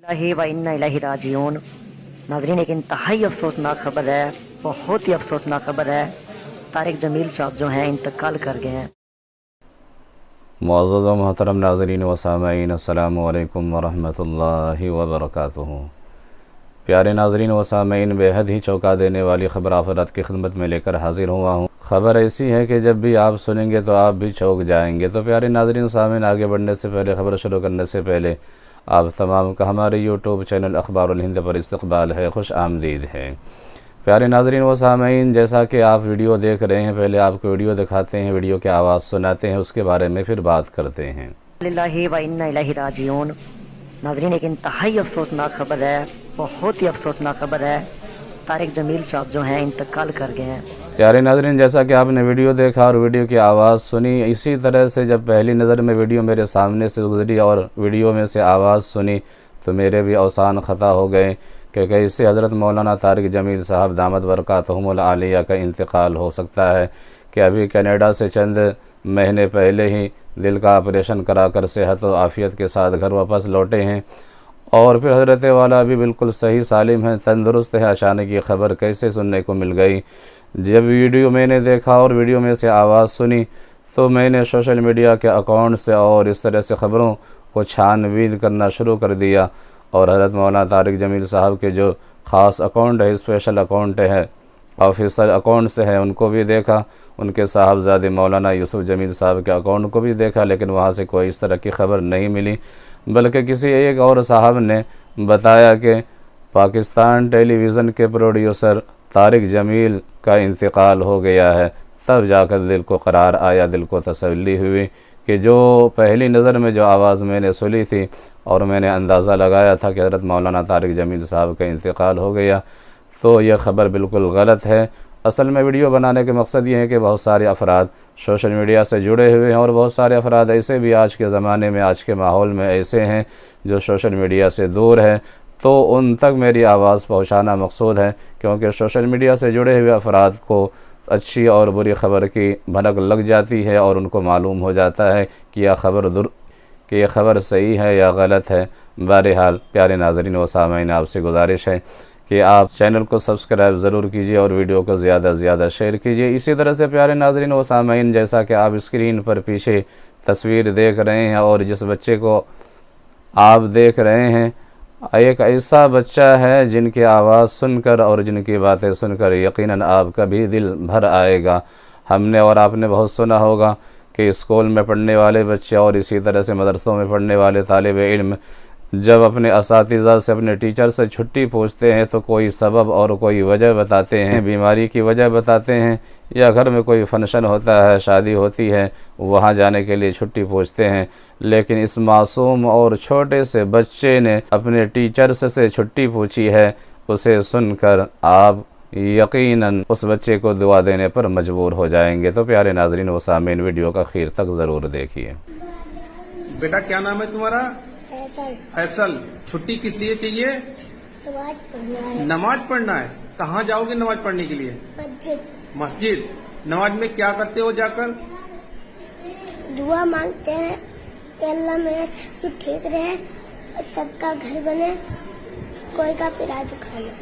इल्लल्लाहि व इन्ना इलैहि राजिऊन। नाज़रीन, एक इंतहाई अफसोसनाक खबर है, बहुत ही अफसोसनाक खबर है। तारिक जमील साहब जो हैं इंतकाल कर गए हैं। मुअज़्ज़ज़ व मोहतरम नाज़रीन व सामईन, अस्सलामु अलैकुम व रहमतुल्लाहि व बरकातुहू। प्यारे नाज़रीन व सामईन, बेहद ही चौंका देने वाली ख़बर आफ़िरत की खिदमत में लेकर हाज़िर हुआ हूँ। ख़बर ऐसी है कि जब भी आप सुनेंगे तो आप भी चौंक जाएंगे। तो प्यारे नाज़रीन व सामईन, आगे बढ़ने से पहले, ख़बर शुरू करने से पहले आप तमाम का हमारे यूट्यूब चैनल अख़बारुल हिंद पर इस्तक़बाल है, खुश आमदीद है। प्यारे नाज़रीन व सामईन, जैसा कि आप वीडियो देख रहे हैं, पहले आपको वीडियो दिखाते हैं, वीडियो की आवाज़ सुनाते हैं, उसके बारे में फिर बात करते हैं। लिल्लाहि व इन्ना इलैहि राजिऊन। नाज़रीन, एक इंतहाई अफसोसनाक खबर है, बहुत ही अफसोसनाक खबर है। तारिक जमील साहब जो हैं इंतकाल कर गए हैं। प्यारे नाज़रीन, जैसा कि आपने वीडियो देखा और वीडियो की आवाज़ सुनी, इसी तरह से जब पहली नज़र में वीडियो मेरे सामने से गुजरी और वीडियो में से आवाज़ सुनी तो मेरे भी औसान ख़ता हो गए कि कैसे हज़रत मौलाना तारिक जमील साहब दामत बरकातहुमुल आलिया का इंतकाल हो सकता है कि अभी कनाडा से चंद महीने पहले ही दिल का ऑपरेशन कराकर सेहत और आफ़ियत के साथ घर वापस लौटे हैं और फिर हज़रत वाला भी बिल्कुल सही सालिम है, तंदुरुस्त है। अचानक ये ख़बर कैसे सुनने को मिल गई? जब वीडियो मैंने देखा और वीडियो में से आवाज़ सुनी तो मैंने सोशल मीडिया के अकाउंट से और इस तरह से ख़बरों को छानबीन करना शुरू कर दिया और हज़रत मौलाना तारिक जमील साहब के जो ख़ास अकाउंट है, स्पेशल अकाउंट है, ऑफिशियल अकाउंट से है, उनको भी देखा। उनके साहबजादे मौलाना यूसुफ जमील साहब के अकाउंट को भी देखा, लेकिन वहाँ से कोई इस तरह की ख़बर नहीं मिली, बल्कि किसी एक और साहब ने बताया कि पाकिस्तान टेलीविज़न के प्रोड्यूसर तारिक जमील का इंतकाल हो गया है। तब जाकर दिल को करार आया, दिल को तसल्ली हुई कि जो पहली नज़र में जो आवाज़ मैंने सुनी थी और मैंने अंदाज़ा लगाया था कि हज़रत मौलाना तारिक जमील साहब का इंतकाल हो गया, तो यह ख़बर बिल्कुल गलत है। असल में वीडियो बनाने के मकसद ये है कि बहुत सारे अफराद सोशल मीडिया से जुड़े हुए हैं और बहुत सारे अफराद ऐसे भी आज के ज़माने में, आज के माहौल में ऐसे हैं जो सोशल मीडिया से दूर हैं, तो उन तक मेरी आवाज़ पहुंचाना मकसूद है, क्योंकि सोशल मीडिया से जुड़े हुए अफराद को अच्छी और बुरी ख़बर की भनक लग जाती है और उनको मालूम हो जाता है कि यह ख़बर सही है या गलत है। बहरहाल प्यारे नाज़रीन व सामईन, आपसे गुजारिश है कि आप चैनल को सब्सक्राइब ज़रूर कीजिए और वीडियो को ज़्यादा से ज़्यादा शेयर कीजिए। इसी तरह से प्यारे नाज़रीन व सामईन, जैसा कि आप स्क्रीन पर पीछे तस्वीर देख रहे हैं और जिस बच्चे को आप देख रहे हैं, एक ऐसा बच्चा है जिनकी आवाज़ सुनकर और जिनकी बातें सुनकर यकीनन आपका भी दिल भर आएगा। हमने और आपने बहुत सुना होगा कि स्कूल में पढ़ने वाले बच्चे और इसी तरह से मदरसों में पढ़ने वाले तालिब इल्म जब अपने असातिज़ा से, अपने टीचर से छुट्टी पूछते हैं तो कोई सबब और कोई वजह बताते हैं, बीमारी की वजह बताते हैं, या घर में कोई फंक्शन होता है, शादी होती है, वहाँ जाने के लिए छुट्टी पूछते हैं। लेकिन इस मासूम और छोटे से बच्चे ने अपने टीचर से छुट्टी पूछी है, उसे सुनकर आप यकीनन उस बच्चे को दुआ देने पर मजबूर हो जाएंगे। तो प्यारे नाज़रीन व सामीन, वीडियो का आखिर तक ज़रूर देखिए। बेटा, क्या नाम है तुम्हारा? फैसल। छुट्टी किस लिए चाहिए? नमाज पढ़ना है। नमाज पढ़ना है। कहाँ जाओगे नमाज पढ़ने के लिए? मस्जिद। मस्जिद। नमाज में क्या करते हो जाकर? दुआ मांगते हैं कि अल्लाह मेरा सब ठीक रहे, सबका घर बने, कोई का पिराज खाना।